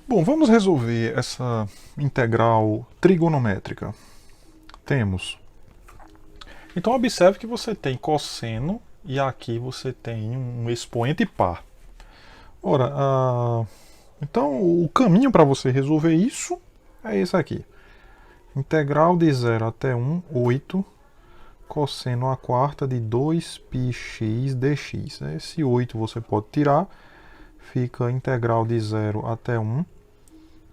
Bom, vamos resolver essa integral trigonométrica. Temos. Então, observe que você tem cosseno e aqui você tem um expoente par. Ora, então o caminho para você resolver isso é esse aqui. Integral de 0 até 1, 8, cosseno à quarta de 2πx dx. Esse 8 você pode tirar, fica integral de 0 até 1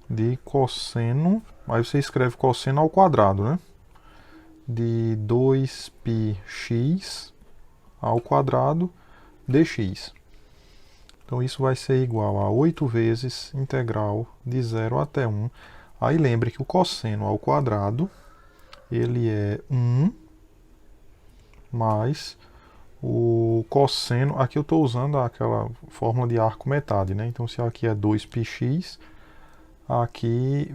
de cosseno, aí você escreve cosseno ao quadrado, né? De 2πx ao quadrado dx. Então isso vai ser igual a 8 vezes integral de 0 até 1. Aí lembre que o cosseno ao quadrado, ele é 1 mais o cosseno, aqui eu estou usando aquela fórmula de arco metade, né? Então se aqui é 2πx, aqui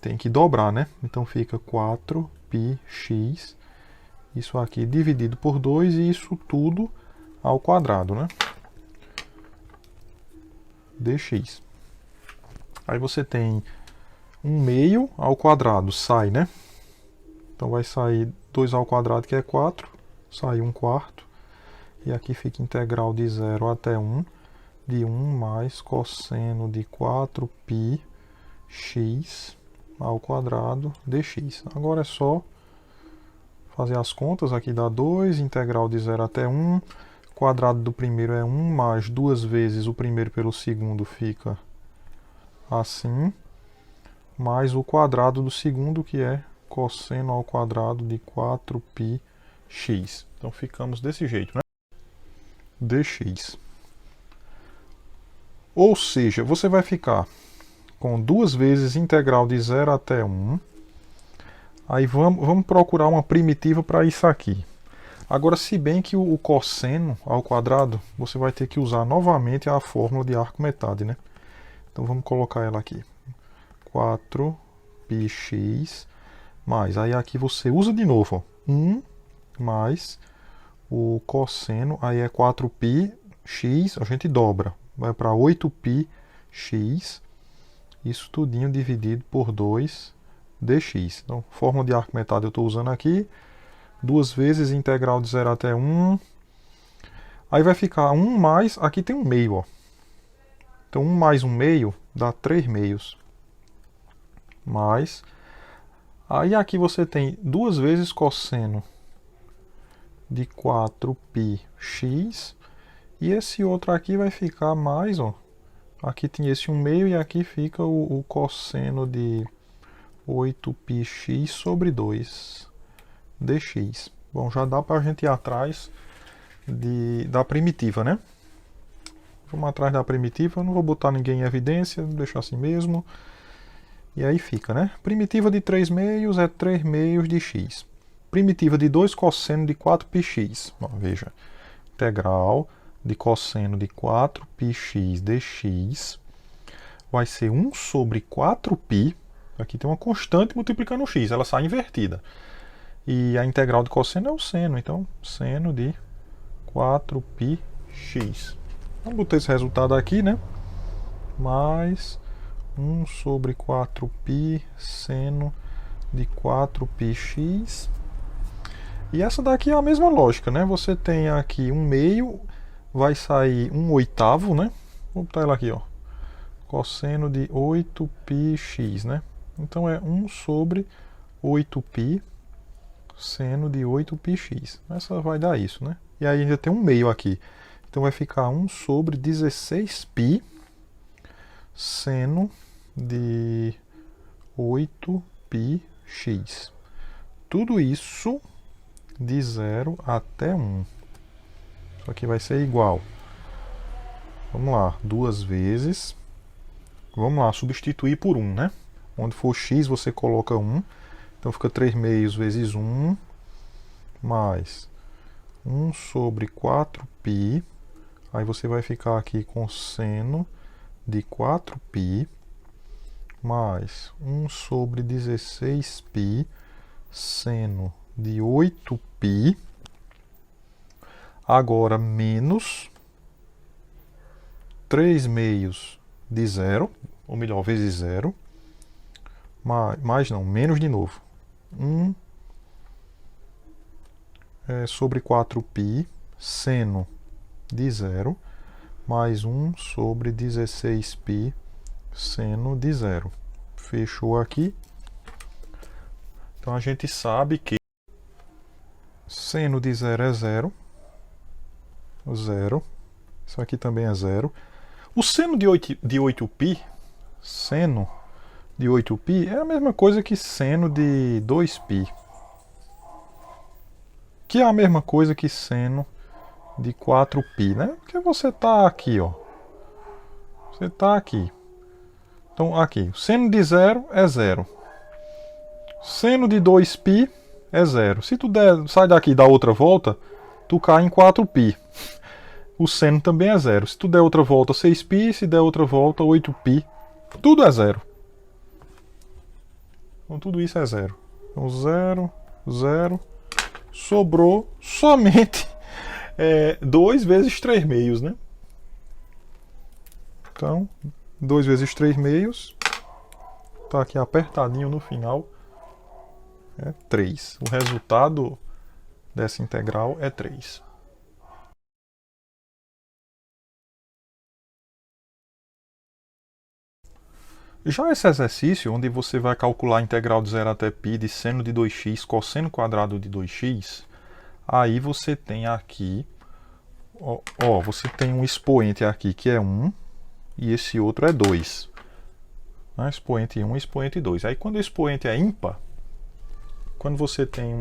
tem que dobrar, né? Então fica 4πx, isso aqui dividido por 2 e isso tudo ao quadrado, né? Dx. Aí você tem 1 meio ao quadrado, sai, né? Então vai sair 2 ao quadrado, que é 4, sai 1 quarto. E aqui fica integral de 0 até 1, de 1 mais cosseno de 4πx ao quadrado dx. Agora é só fazer as contas, aqui dá 2, integral de 0 até 1, quadrado do primeiro é 1, mais 2 vezes o primeiro pelo segundo fica assim, mais o quadrado do segundo, que é cosseno ao quadrado de 4πx. Então ficamos desse jeito, né? Dx. Ou seja, você vai ficar com 2 vezes integral de 0 até 1. Aí vamos procurar uma primitiva para isso aqui. Agora, se bem que o cosseno ao quadrado, você vai ter que usar novamente a fórmula de arco metade, né? Então vamos colocar ela aqui. 4πx mais, aí aqui você usa de novo, ó, 1 mais o cosseno, aí é 4πx, a gente dobra, vai para 8πx, isso tudinho dividido por 2 dx. Então, fórmula de arco metade eu estou usando aqui, 2 vezes integral de 0 até 1, aí vai ficar 1 mais, aqui tem 1 meio, ó. Então 1 mais 1 meio dá 3 meios, mais, aí aqui você tem 2 vezes cosseno de 4πx, e esse outro aqui vai ficar mais, ó, aqui tem esse 1 meio e aqui fica o cosseno de 8πx sobre 2 dx. Bom, já dá para a gente ir atrás da primitiva, né? Vamos atrás da primitiva, eu não vou botar ninguém em evidência, vou deixar assim mesmo. E aí fica, né? Primitiva de 3 meios é 3 meios de x. Primitiva de 2 cosseno de 4πx. Ó, veja, integral de cosseno de 4πx dx vai ser 1 sobre 4π. Aqui tem uma constante multiplicando o x, ela sai invertida. E a integral de cosseno é o seno, então seno de 4πx. Vamos botar esse resultado aqui, né? Mais 1 sobre 4π seno de 4πx. E essa daqui é a mesma lógica, né? Você tem aqui 1 meio, vai sair 1 oitavo, né? Vou botar ela aqui, ó. Cosseno de 8πx, né? Então é 1 sobre 8π seno de 8πx. Essa vai dar isso, né? E aí ainda tem 1 meio aqui. Então vai ficar 1 sobre 16π seno de 8πx. Tudo isso de 0 até 1. Isso aqui vai ser igual. Vamos lá, 2 vezes. Vamos lá, substituir por 1, né? Onde for x, você coloca 1. Então fica 3 meios vezes 1, mais 1 sobre 4π. Aí você vai ficar aqui com seno de 4π, mais 1 sobre 16π, seno de 8π. Agora menos 3 meios de 0. ou melhor, vezes 0, mais não, menos de novo. 1 sobre 4π seno de 0, mais 1 sobre 16π seno de 0. Fechou aqui. Então a gente sabe que seno de 0 é 0. 0. Isso aqui também é 0. O seno de 8π, seno de 8π é a mesma coisa que seno de 2π. Que é a mesma coisa que seno de 4π, né? Porque você está aqui, ó. Você está aqui. Então, aqui, seno de 0 é 0. Seno de 2π é 0. Se tu sai daqui e dá outra volta, tu cai em 4π. O seno também é 0. Se tu der outra volta, 6π. Se der outra volta, 8π. Tudo é 0. Então, tudo isso é 0. Então, 0, 0. Sobrou somente 2 vezes 3 meios, né? Então, 2 vezes 3 meios. Tá aqui apertadinho no final. É 3. O resultado dessa integral é 3. Já esse exercício, onde você vai calcular a integral de 0 até π de seno de 2x cosseno quadrado de 2x, aí você tem aqui, você tem um expoente aqui que é 1 e esse outro é 2. Né? Expoente 1 e expoente 2. Aí quando o expoente é ímpar, quando você tem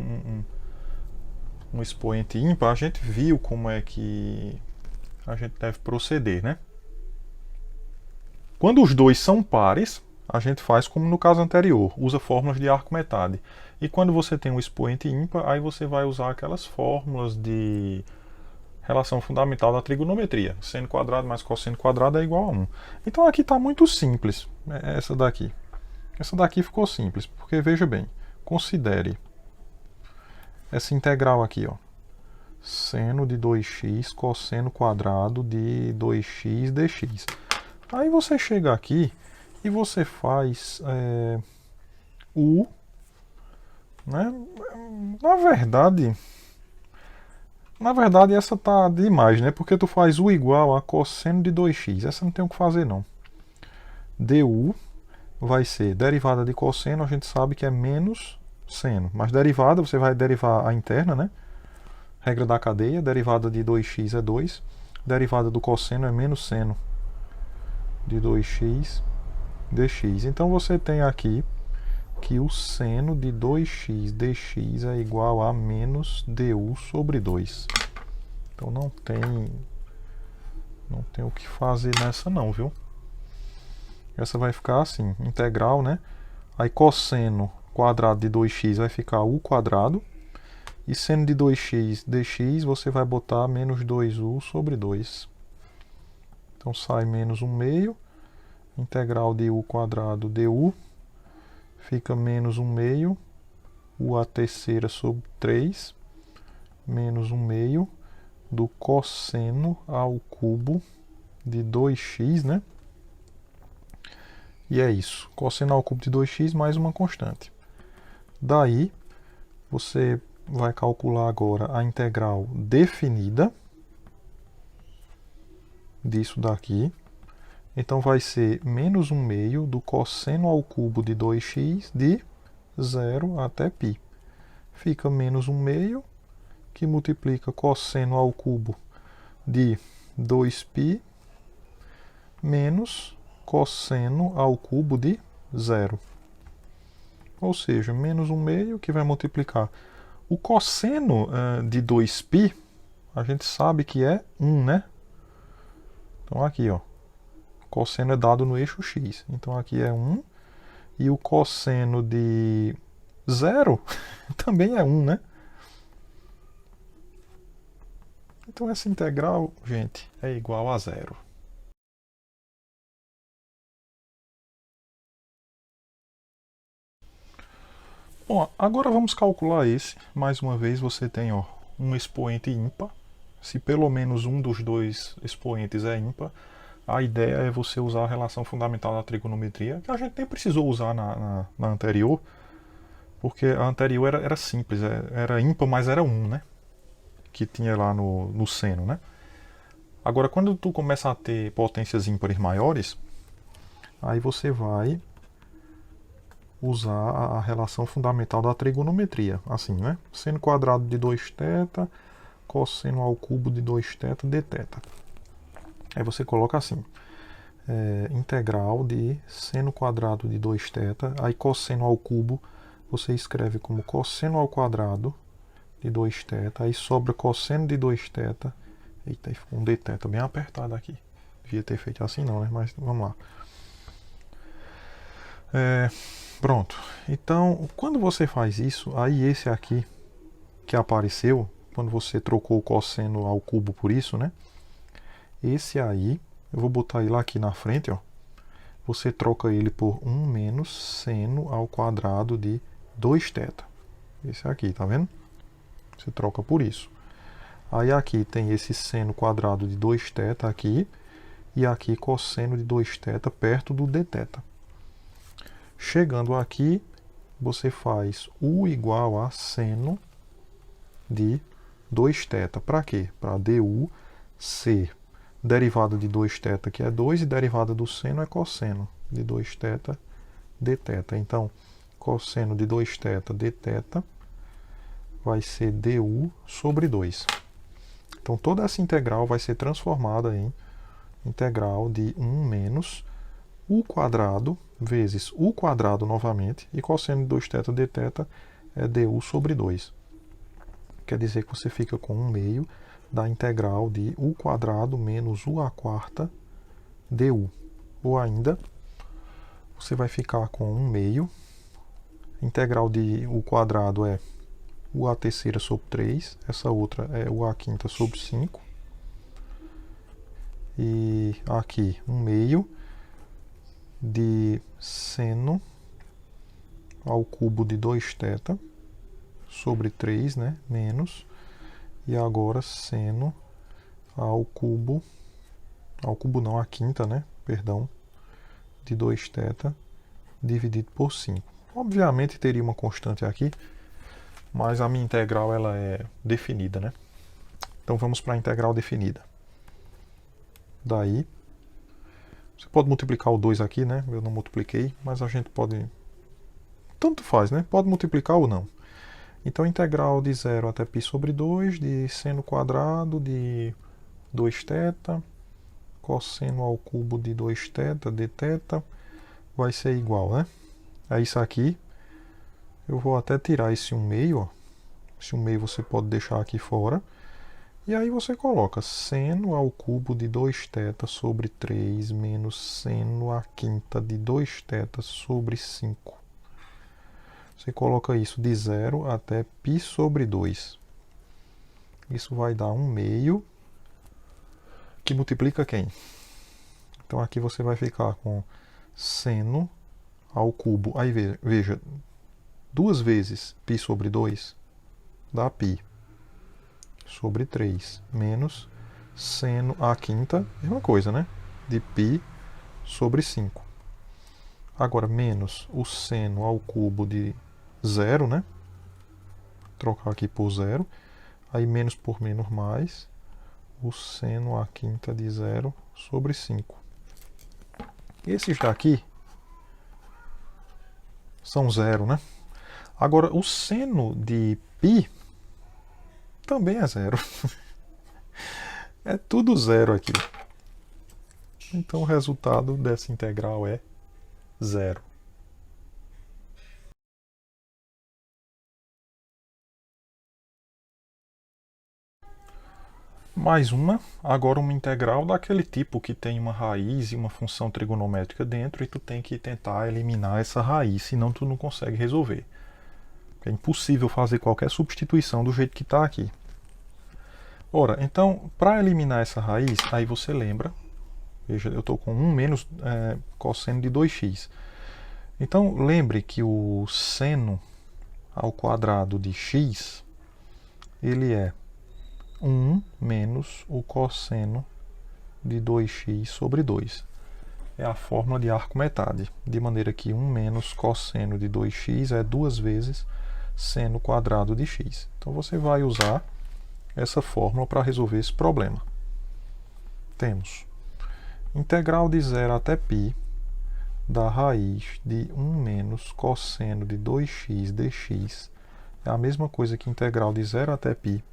um expoente ímpar, a gente viu como é que a gente deve proceder, né? Quando os dois são pares, a gente faz como no caso anterior, usa fórmulas de arco-metade. E quando você tem um expoente ímpar, aí você vai usar aquelas fórmulas de relação fundamental da trigonometria. Seno quadrado mais cosseno quadrado é igual a 1. Então aqui está muito simples, essa daqui. Essa daqui ficou simples, porque veja bem, considere essa integral aqui, ó. Seno de 2x cosseno quadrado de 2x dx. Aí você chega aqui e você faz u, né? Na verdade essa tá demais, né? Porque tu faz u igual a cosseno de 2x. Essa não tem o que fazer não. Du vai ser derivada de cosseno, a gente sabe que é menos seno. Mas derivada, você vai derivar a interna, né? Regra da cadeia, derivada de 2x é 2. Derivada do cosseno é menos seno de 2x dx. Então você tem aqui que o seno de 2x dx é igual a menos du sobre 2. Então não tem o que fazer nessa não, viu? Essa vai ficar assim, integral, né? Aí cosseno quadrado de 2x vai ficar u quadrado. E seno de 2x dx você vai botar menos 2u sobre 2. Então sai menos 1 meio. Integral de u quadrado du fica menos 1 meio. U a terceira sobre 3. Menos 1 meio do cosseno ao cubo de 2x, né? E é isso. Cosseno ao cubo de 2x mais uma constante. Daí, você vai calcular agora a integral definida disso daqui. Então vai ser menos 1 meio do cosseno ao cubo de 2x de 0 até π. Fica menos 1 meio, que multiplica cosseno ao cubo de 2π, menos cosseno ao cubo de 0. Ou seja, menos 1 meio, que vai multiplicar. O cosseno de 2π, a gente sabe que é 1, né? Então aqui, ó. Cosseno é dado no eixo x. Então aqui é 1. E o cosseno de 0 também é 1, né? Então essa integral, gente, é igual a 0. Bom, agora vamos calcular esse. Mais uma vez você tem, ó, um expoente ímpar. Se pelo menos um dos dois expoentes é ímpar, a ideia é você usar a relação fundamental da trigonometria, que a gente nem precisou usar na anterior, porque a anterior era simples, era ímpar, mas era 1, né? Que tinha lá no seno, né? Agora, quando tu começa a ter potências ímpares maiores, aí você vai usar a relação fundamental da trigonometria, assim, né? Seno quadrado de 2θ, cosseno ao cubo de 2θ dθ. Aí você coloca assim, integral de seno quadrado de 2θ, aí cosseno ao cubo você escreve como cosseno ao quadrado de 2θ, aí sobra cosseno de 2θ. Eita, aí ficou um dθ bem apertado aqui. Devia ter feito assim não, né? Mas vamos lá. Pronto. Então, quando você faz isso, aí esse aqui que apareceu, quando você trocou o cosseno ao cubo por isso, né? Esse aí, eu vou botar ele aqui na frente, ó. Você troca ele por 1 menos seno ao quadrado de 2θ. Esse aqui, tá vendo? Você troca por isso. Aí aqui tem esse seno quadrado de 2θ aqui, e aqui cosseno de 2θ perto do dθ. Chegando aqui, você faz U igual a seno de 2θ. Para quê? Para du ser derivada de 2θ, que é 2, e derivada do seno é cosseno de 2θ dθ. Então, cosseno de 2θ dθ vai ser du sobre 2. Então, toda essa integral vai ser transformada em integral de 1 menos u quadrado vezes u quadrado novamente, e cosseno de 2θ dθ é du sobre 2. Quer dizer que você fica com 1 meio da integral de u quadrado menos u à quarta du. Ou ainda, você vai ficar com 1 meio, integral de u quadrado é u à terceira sobre 3, essa outra é u à quinta sobre 5. E aqui, 1 meio de seno ao cubo de 2θ sobre 3, né, menos, e agora seno ao cubo não, à quinta, né, perdão, de 2θ dividido por 5. Obviamente teria uma constante aqui, mas a minha integral ela é definida, né? Então vamos para a integral definida. Daí, você pode multiplicar o 2 aqui, né? Eu não multipliquei, mas a gente pode... Tanto faz, né? Pode multiplicar ou não. Então, integral de 0 até π sobre 2 de seno quadrado de 2θ, cosseno ao cubo de 2θ dθ vai ser igual, né? A isso aqui. Eu vou até tirar esse 1 meio, ó. Esse 1 meio você pode deixar aqui fora. E aí você coloca seno ao cubo de 2θ sobre 3 menos seno à quinta de 2θ sobre 5. Você coloca isso de 0 até π sobre 2. Isso vai dar 1 meio, que multiplica quem? Então aqui você vai ficar com seno ao cubo. Aí veja, 2 vezes π sobre 2 dá π sobre 3 menos seno à quinta, mesma coisa, né? De π sobre 5. Agora, menos o seno ao cubo de 0, né? Trocar aqui por 0. Aí, menos por menos mais o seno à quinta de 0 sobre 5. Esses daqui são 0, né? Agora, o seno de π também é 0. É tudo 0 aqui. Então, o resultado dessa integral é 0. Mais uma, agora uma integral daquele tipo que tem uma raiz e uma função trigonométrica dentro, e tu tem que tentar eliminar essa raiz, senão tu não consegue resolver. É impossível fazer qualquer substituição do jeito que está aqui. Ora, então, para eliminar essa raiz, aí você lembra, veja, eu estou com 1 menos cosseno de 2x. Então, lembre que o seno ao quadrado de x, ele é 1 menos o cosseno de 2x sobre 2. É a fórmula de arco-metade, de maneira que 1 menos cosseno de 2x é 2 vezes seno quadrado de x. Então você vai usar essa fórmula para resolver esse problema. Temos integral de 0 até π da raiz de 1 menos cosseno de 2x dx é a mesma coisa que integral de 0 até π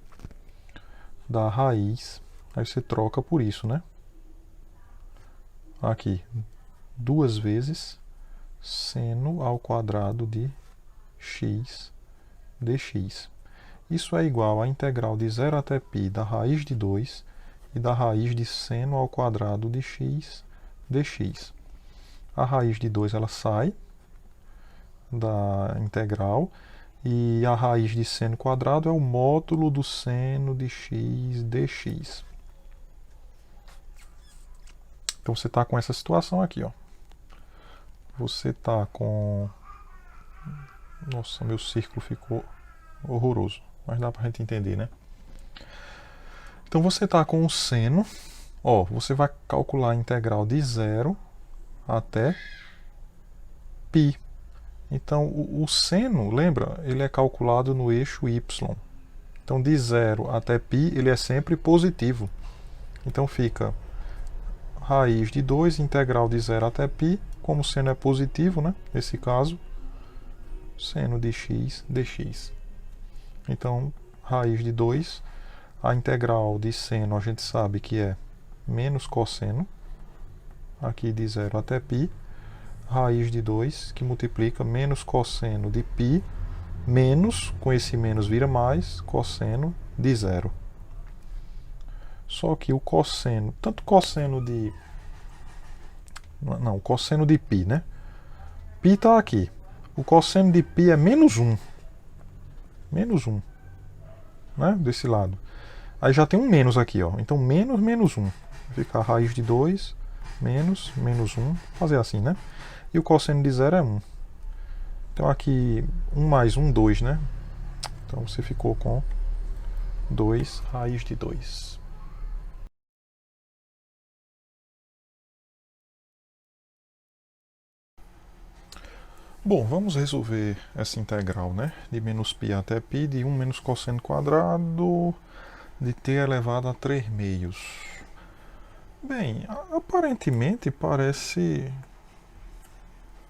da raiz, aí você troca por isso, né? Aqui, 2 vezes seno ao quadrado de x dx. Isso é igual a integral de 0 até π da raiz de 2 e da raiz de seno ao quadrado de x dx. A raiz de 2 ela sai da integral e a raiz de seno quadrado é o módulo do seno de x dx. Então você está com essa situação aqui, ó. Você está com... Nossa, meu círculo ficou horroroso, mas dá para a gente entender, né? Então você está com o seno, ó, você vai calcular a integral de 0 até π. Então o seno, lembra, ele é calculado no eixo y. Então de 0 até π ele é sempre positivo. Então fica raiz de 2, integral de 0 até π, como o seno é positivo, né? Nesse caso, seno de x dx. Então, raiz de 2, a integral de seno a gente sabe que é menos cosseno, aqui de 0 até π, raiz de 2, que multiplica menos cosseno de π, menos, com esse menos vira mais, cosseno de 0. Só que o cosseno, tanto cosseno de... Não, cosseno de π, né? Π está aqui. O cosseno de π é menos 1. Menos 1. Né? Desse lado. Aí já tem um menos aqui, ó. Então menos menos 1. Vai ficar a raiz de 2, menos, menos 1. Fazer assim, né? E o cosseno de 0 é 1. Então aqui 1 mais 1, 2, né? Então você ficou com 2 raiz de 2. Bom, vamos resolver essa integral, né? De menos π até π de 1 menos cosseno quadrado de t elevado a 3 meios. Bem, aparentemente parece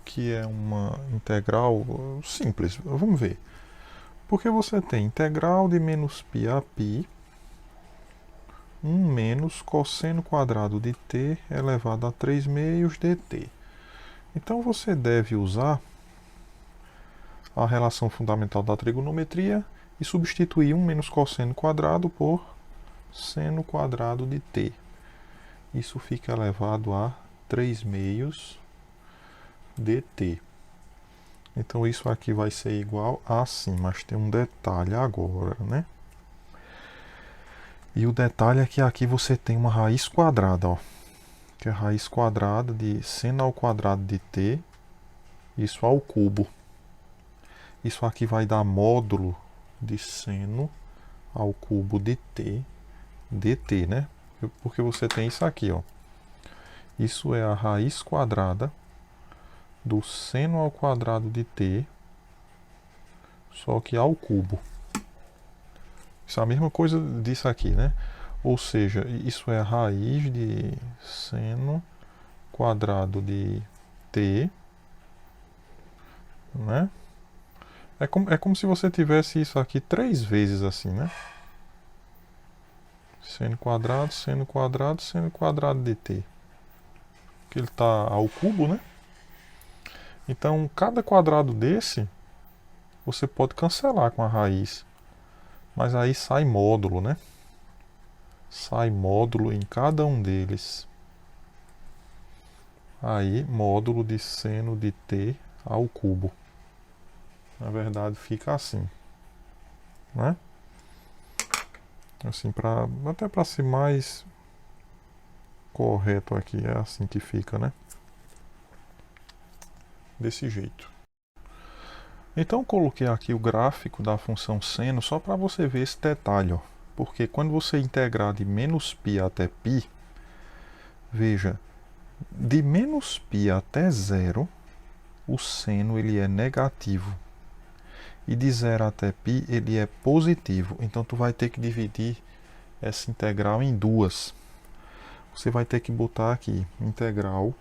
que é uma integral simples. Vamos ver. Porque você tem integral de menos π a π 1 menos cosseno quadrado de t elevado a 3 meios dt. Então você deve usar a relação fundamental da trigonometria e substituir 1 menos cosseno quadrado por seno quadrado de t. Isso fica elevado a 3 meios dt. Então isso aqui vai ser igual a assim, mas tem um detalhe agora, né? E o detalhe é que aqui você tem uma raiz quadrada, ó, que é a raiz quadrada de seno ao quadrado de t, isso ao cubo. Isso aqui vai dar módulo de seno ao cubo de t, dt, né? Porque você tem isso aqui, ó. Isso é a raiz quadrada do seno ao quadrado de t, só que ao cubo. Isso é a mesma coisa disso aqui, né? Ou seja, isso é a raiz de seno quadrado de t, né? É como se você tivesse isso aqui 3 vezes assim, né? Seno quadrado, seno quadrado, seno quadrado de t. Que ele está ao cubo, né? Então, cada quadrado desse, você pode cancelar com a raiz. Mas aí sai módulo, né? Sai módulo em cada um deles. Aí, módulo de seno de t ao cubo. Na verdade, fica assim, né? Assim, até para ser mais correto aqui, é assim que fica, né? Desse jeito. Então, coloquei aqui o gráfico da função seno só para você ver esse detalhe, ó. Porque quando você integrar de menos π até π, Veja, de menos π até zero, o seno ele é negativo. E de 0 até π ele é positivo. Então tu vai ter que dividir essa integral em duas. Você vai ter que botar aqui integral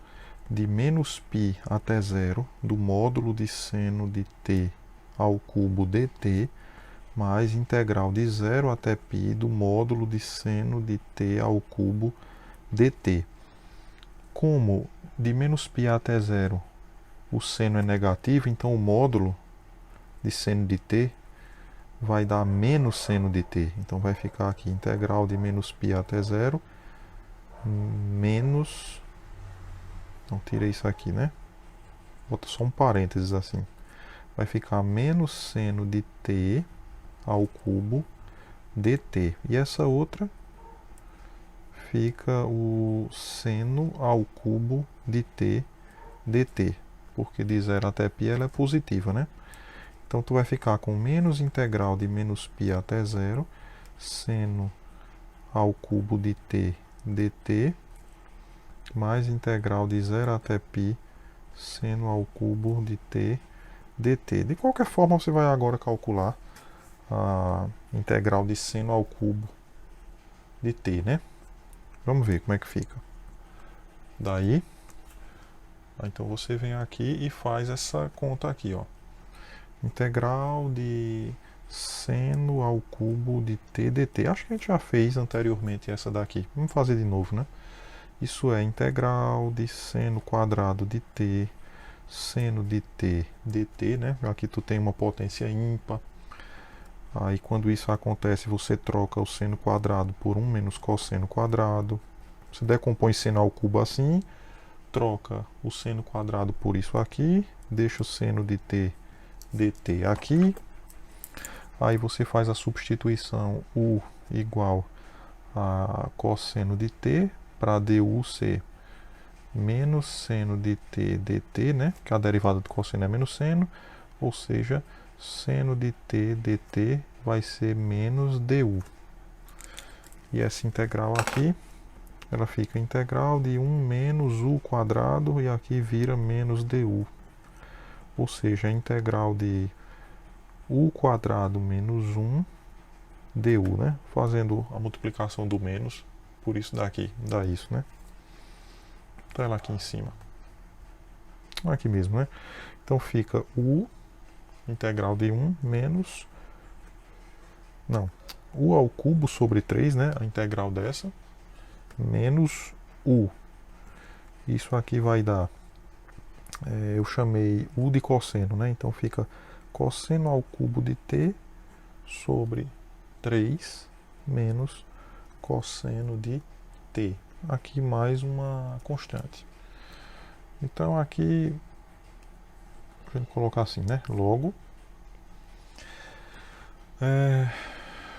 de menos π até zero do módulo de seno de t ao cubo dt mais integral de 0 até π do módulo de seno de t ao cubo dt. Como de menos π até zero o seno é negativo, então o módulo de seno de t vai dar menos seno de t. Então vai ficar aqui integral de menos π até zero menos... Não, tirei isso aqui, né? Bota só um parênteses assim. Vai ficar menos seno de t ao cubo dt. E essa outra fica o seno ao cubo de t dt. Porque de 0 até π ela é positiva, né? Então tu vai ficar com menos integral de menos π até zero, seno ao cubo de t dt, mais integral de 0 até π, seno ao cubo de t dt. De qualquer forma, você vai agora calcular a integral de seno ao cubo de t, né? Vamos ver como é que fica. Daí, então você vem aqui e faz essa conta aqui, ó. Integral de seno ao cubo de t dt. Acho que a gente já fez anteriormente essa daqui. Vamos fazer de novo, né? Isso é integral de seno quadrado de t, seno de t dt, né? Aqui tu tem uma potência ímpar. Aí quando isso acontece, você troca o seno quadrado por 1 menos cosseno quadrado. Você decompõe seno ao cubo assim, troca o seno quadrado por isso aqui, deixa o seno de t dt aqui. Aí você faz a substituição u igual a cosseno de t para du ser menos seno de t dt, né? Que a derivada do cosseno é menos seno, ou seja, seno de t dt vai ser menos du. E essa integral aqui, ela fica integral de 1 menos u quadrado e aqui vira menos du. Ou seja, a integral de u quadrado menos 1 du, né? Fazendo a multiplicação do menos, por isso daqui, dá isso, né? Então ela aqui em cima. Aqui mesmo, né? Então fica u, integral de 1 menos... Não, u ao cubo sobre 3, né? A integral dessa, menos u. Isso aqui vai dar... eu chamei u de cosseno, né? Então fica cosseno ao cubo de t sobre 3 menos cosseno de t. Aqui mais uma constante. Então aqui, vou colocar assim, né? Logo,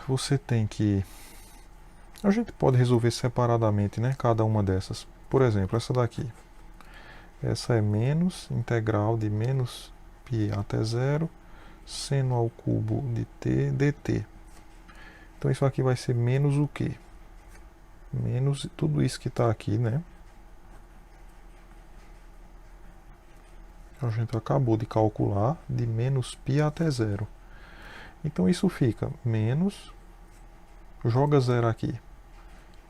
você tem que... A gente pode resolver separadamente, né? Cada uma dessas. Por exemplo, essa daqui. Essa é menos integral de menos π até zero, seno ao cubo de t dt. Então isso aqui vai ser menos o quê? Menos tudo isso que está aqui, né? A gente acabou de calcular de menos π até zero. Então isso fica menos, joga zero aqui,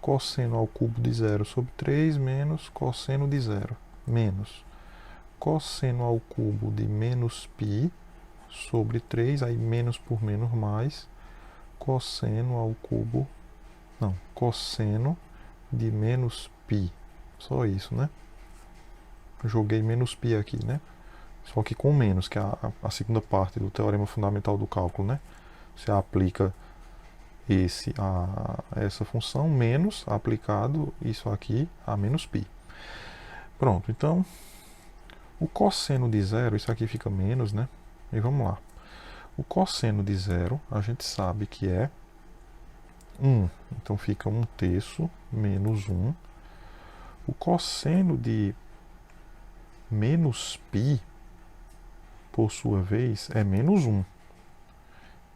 cosseno ao cubo de zero sobre 3 menos cosseno de zero, menos cosseno ao cubo de menos π sobre 3, aí menos por menos mais, cosseno ao cubo, não, cosseno de menos π, só isso, né? Joguei menos π aqui, né? Só que com menos, que é a segunda parte do teorema fundamental do cálculo, né? Você aplica essa função menos aplicado isso aqui a menos π. Pronto, então o cosseno de zero, isso aqui fica menos, né? E vamos lá. O cosseno de zero, a gente sabe que é 1. Então fica 1/3 menos 1. O cosseno de menos π, por sua vez, é menos 1.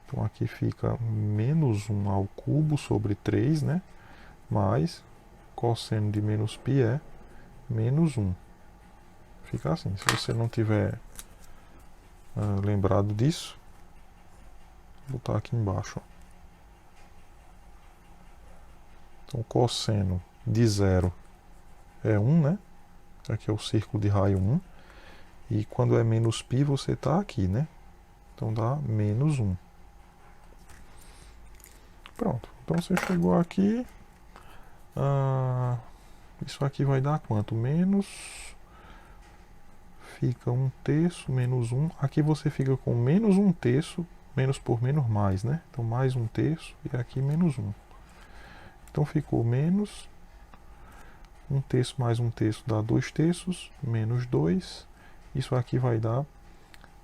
Então aqui fica menos 1 ao cubo sobre 3, né? Mais cosseno de menos π é menos 1. Fica assim. Se você não tiver lembrado disso, vou botar aqui embaixo. Então, cosseno de 0 é 1, né? Aqui é o círculo de raio 1. E quando é menos π, você está aqui, né? Então dá menos 1. Pronto. Então você chegou aqui. Isso aqui vai dar quanto? Menos. Fica 1/3 menos 1. Aqui você fica com menos 1/3. Menos por menos mais, né? Então mais 1/3 e aqui menos 1. Então ficou menos 1/3 mais 1/3 dá 2/3, menos 2. Isso aqui vai dar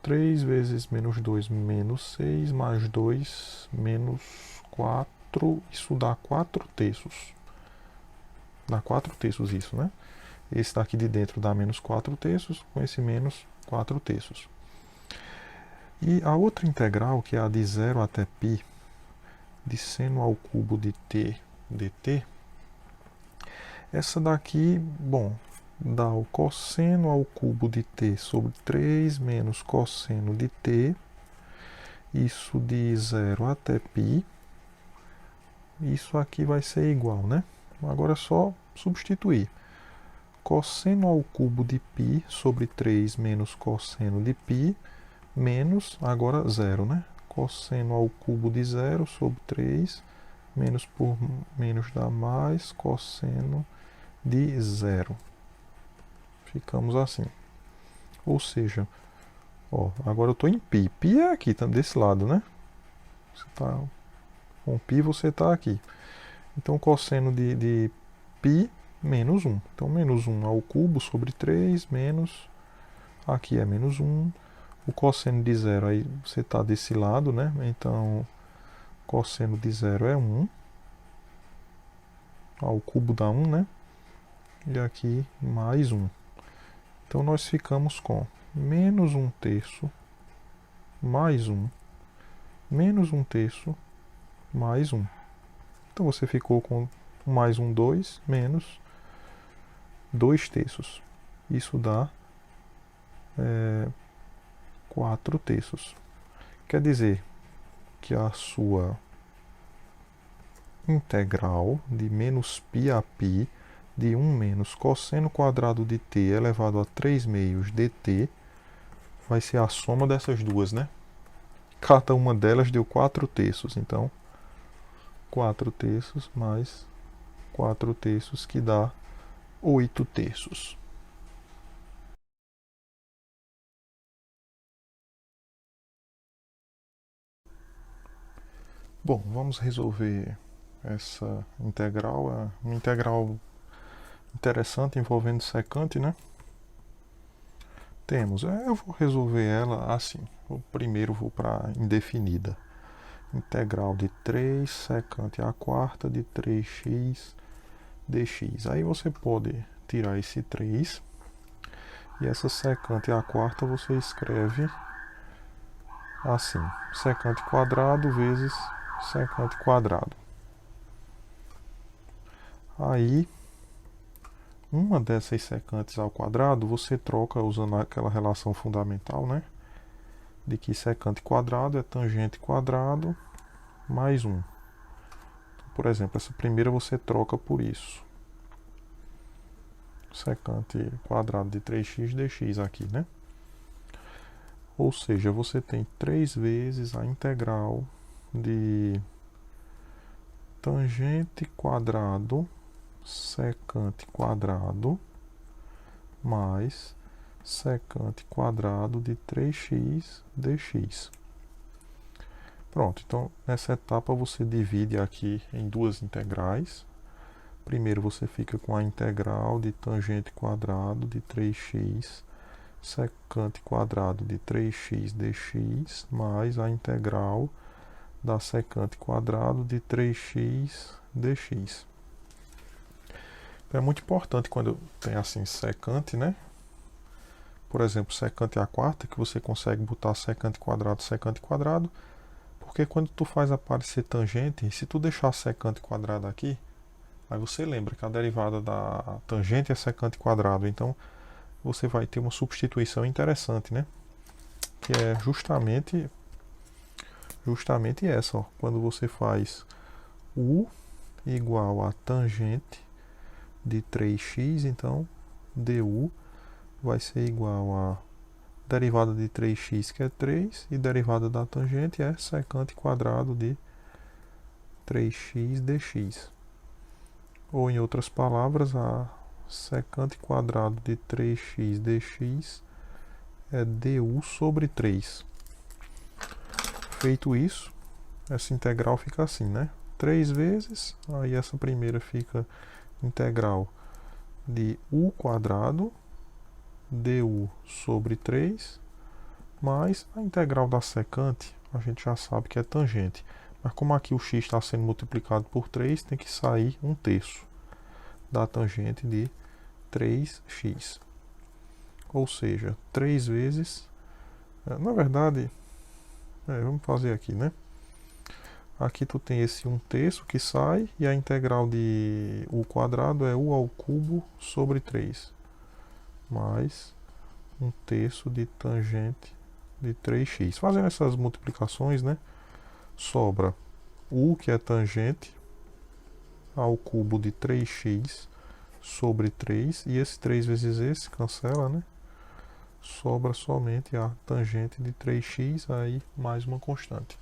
3 vezes menos 2, menos 6, mais 2, menos 4. Isso dá 4/3. Dá 4/3 isso, né? Esse daqui de dentro dá menos 4/3, com esse menos 4/3. E a outra integral, que é a de 0 até π, de seno ao cubo de t dt, essa daqui, bom, dá o cosseno ao cubo de t sobre 3 menos cosseno de t, isso de 0 até π, isso aqui vai ser igual, né? Agora é só substituir. Cosseno ao cubo de π sobre 3 menos cosseno de π, menos, agora 0, né? Cosseno ao cubo de 0 sobre 3, menos por menos dá mais, cosseno de 0. Ficamos assim. Ou seja, ó, agora eu estou em π. π é aqui, tá desse lado, né? Você tá com π, você está aqui. Então, cosseno de π menos 1. Então, menos 1 ao cubo sobre 3, menos, aqui é menos 1. O cosseno de 0, aí você está desse lado, né? Então, cosseno de 0 é 1. Ao cubo dá 1, né? E aqui mais 1. Então, nós ficamos com menos 1/3 mais 1, menos 1/3 mais 1. Então, você ficou com mais 1, 2, menos 2/3. Isso dá 4/3. Quer dizer que a sua integral de menos π a π de 1 menos cosseno quadrado de t elevado a 3 meios dt vai ser a soma dessas duas, né? Cada uma delas deu 4/3. Então, 4/3 mais 4/3 que dá 8/3. Bom, vamos resolver essa integral. É uma integral interessante envolvendo secante, né? Temos, eu vou resolver ela assim. Primeiro vou para indefinida. Integral de 3 secante à quarta de 3x dx. Aí você pode tirar esse 3 e essa secante à quarta você escreve assim: secante quadrado vezes secante quadrado. Aí, uma dessas secantes ao quadrado você troca usando aquela relação fundamental, né? De que secante quadrado é tangente quadrado mais 1. Por exemplo, essa primeira você troca por isso. Secante quadrado de 3x dx aqui, né? Ou seja, você tem 3 vezes a integral de tangente quadrado secante quadrado mais secante quadrado de 3x dx. Pronto, então nessa etapa você divide aqui em duas integrais. Primeiro você fica com a integral de tangente quadrado de 3x secante quadrado de 3x dx mais a integral da secante quadrado de 3x dx. É muito importante quando tem assim secante, né? Por exemplo, secante à quarta, que você consegue botar secante quadrado, porque quando tu faz aparecer tangente, se tu deixar secante quadrado aqui, Aí você lembra que a derivada da tangente é secante quadrado, então você vai ter uma substituição interessante, né? Que é justamente essa, ó. Quando você faz u igual a tangente de 3x, então du vai ser igual a derivada de 3x, que é 3, e derivada da tangente é secante quadrado de 3x dx. Ou, em outras palavras, a secante quadrado de 3x dx é du sobre 3. Feito isso, essa integral fica assim, né? 3 vezes, aí essa primeira fica integral de u quadrado du sobre 3, mais a integral da secante, a gente já sabe que é tangente. Mas como aqui o x está sendo multiplicado por 3, tem que sair 1/3 da tangente de 3x. Ou seja, 3 vezes... Na verdade, vamos fazer aqui, né? Aqui tu tem esse 1/3 que sai, e a integral de u quadrado é u ao cubo sobre 3. Mais 1/3 de tangente de 3x. Fazendo essas multiplicações, né? Sobra u, que é tangente, ao cubo de 3x sobre 3. E esse 3 vezes esse cancela, né? Sobra somente a tangente de 3x, aí mais uma constante.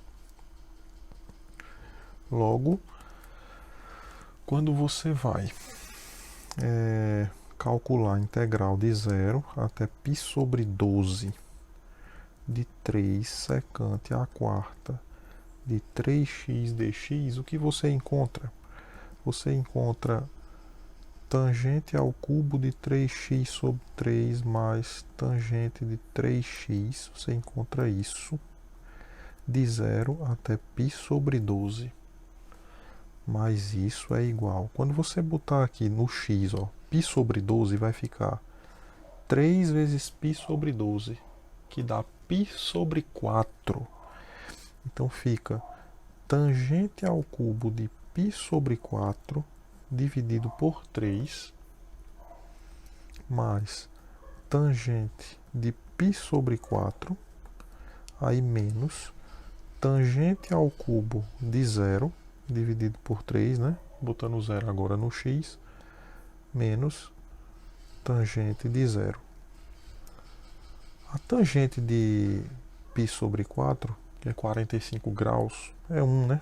Logo, quando você vai calcular a integral de 0 até π sobre 12 de 3 secante à quarta de 3x dx, o que você encontra? Você encontra tangente ao cubo de 3x sobre 3 mais tangente de 3x, você encontra isso, de 0 até π sobre 12. Mas isso é igual. Quando você botar aqui no x, ó, π sobre 12 vai ficar 3 vezes π sobre 12, que dá π sobre 4. Então fica tangente ao cubo de π sobre 4 dividido por 3 mais tangente de π sobre 4, aí menos tangente ao cubo de 0 dividido por 3, né? Botando 0 agora no x, menos tangente de 0. A tangente de π sobre 4, que é 45 graus, é 1, né?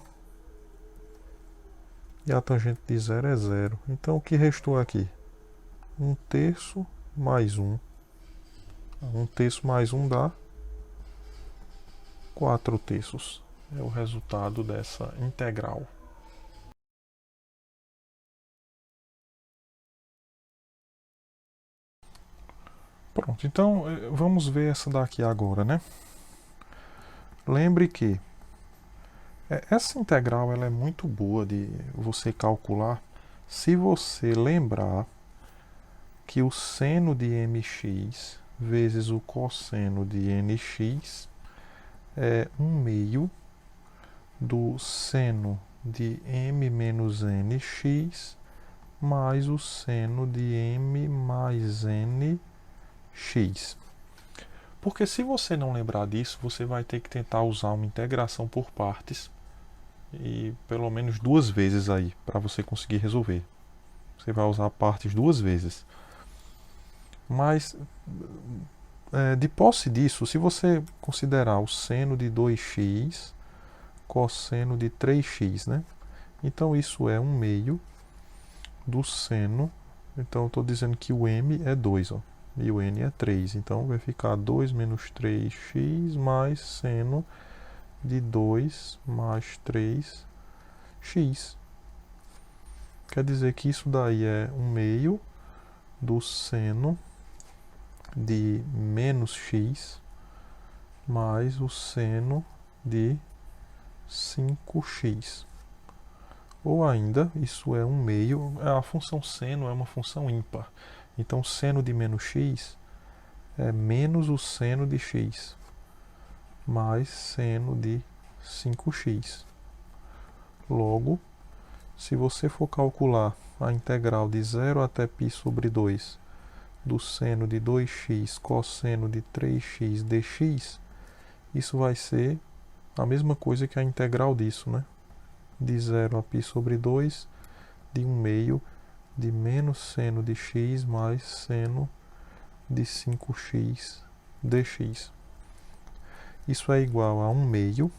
E a tangente de 0 é 0. Então o que restou aqui? 1/3 mais 1. 1/3 mais 1 dá 4/3. É o resultado dessa integral. Pronto, então vamos ver essa daqui agora, né? Lembre que essa integral ela é muito boa de você calcular se você lembrar que o seno de mx vezes o cosseno de nx é 1/2 do seno de m menos nx mais o seno de m mais nx. Porque se você não lembrar disso, você vai ter que tentar usar uma integração por partes, e pelo menos 2 vezes aí, para você conseguir resolver. Você vai usar partes 2 vezes. Mas, de posse disso, se você considerar o seno de 2x, cosseno de 3x, né? Então isso é 1/2 do seno. Então eu estou dizendo que o m é 2, ó, e o n é 3. Então vai ficar 2 menos 3x mais seno de 2 mais 3x. Quer dizer que isso daí é 1/2 do seno de menos x mais o seno de 5x. Ou ainda, isso é 1/2, a função seno é uma função ímpar. Então, seno de menos x é menos o seno de x mais seno de 5x. Logo, se você for calcular a integral de 0 até π sobre 2 do seno de 2x cosseno de 3x dx, isso vai ser a mesma coisa que a integral disso, né? De 0 a π sobre 2 de 1 meio de menos seno de x mais seno de 5x dx. Isso é igual a 1 meio.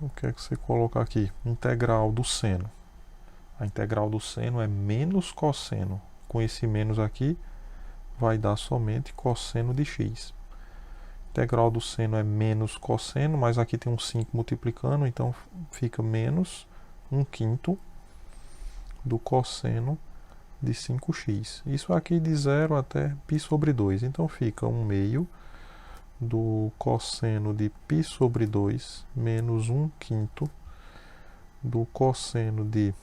O que é que você coloca aqui? Integral do seno. A integral do seno é menos cosseno. Com esse menos aqui, vai dar somente cosseno de x. Integral do seno é menos cosseno, mas aqui tem um 5 multiplicando, então fica menos 1/5 do cosseno de 5x. Isso aqui de 0 até π sobre 2. Então fica 1 meio do cosseno de π sobre 2 menos 1/5 do cosseno de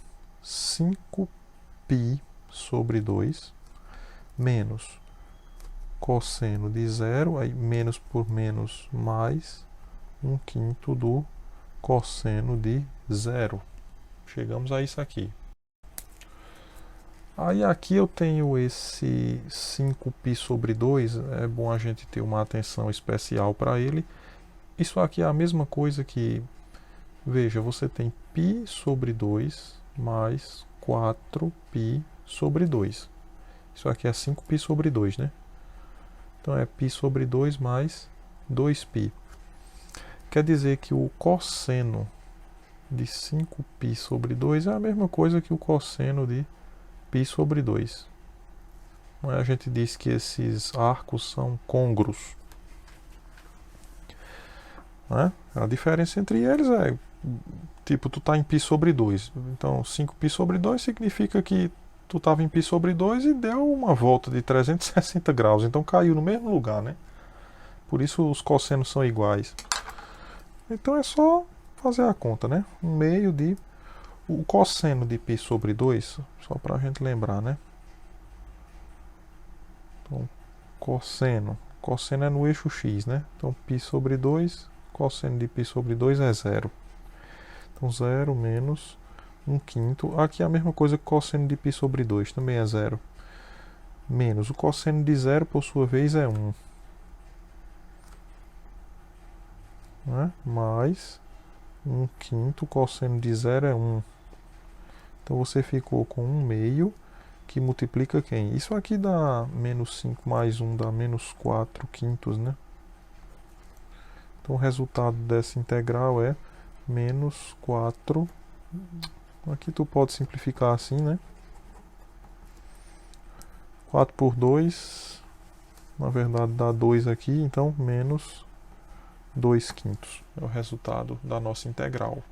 5π sobre 2 menos cosseno de 0, aí menos por menos mais 1/5 do cosseno de 0. Chegamos a isso aqui. Aí aqui eu tenho esse 5π sobre 2, é bom a gente ter uma atenção especial para ele. Isso aqui é a mesma coisa que, veja, você tem π sobre 2 mais 4π sobre 2. Isso aqui é 5π sobre 2, né? Então é π sobre 2 mais 2π. Quer dizer que o cosseno de 5π sobre 2 é a mesma coisa que o cosseno de π sobre 2. A gente diz que esses arcos são côngruos. Né? A diferença entre eles é, tipo, tu está em π sobre 2. Então 5π sobre 2 significa que tu estava em π sobre 2 e deu uma volta de 360 graus. Então caiu no mesmo lugar, né? Por isso os cossenos são iguais. Então é só fazer a conta, né? 1 meio de... O cosseno de π sobre 2, só para a gente lembrar, né? Então, cosseno é no eixo x, né? Então, π sobre 2, cosseno de π sobre 2 é 0. Então, 0 menos 1/5. Aqui é a mesma coisa que cosseno de π sobre 2, também é 0. Menos o cosseno de 0, por sua vez, é 1. Né? Mais 1/5, cosseno de 0 é 1. Então você ficou com 1 meio, que multiplica quem? Isso aqui dá menos 5 mais 1, dá menos 4 quintos, né? Então o resultado dessa integral é menos 4. Aqui tu pode simplificar assim, né? 4 por 2, na verdade dá 2 aqui, então menos 2 quintos. É o resultado da nossa integral.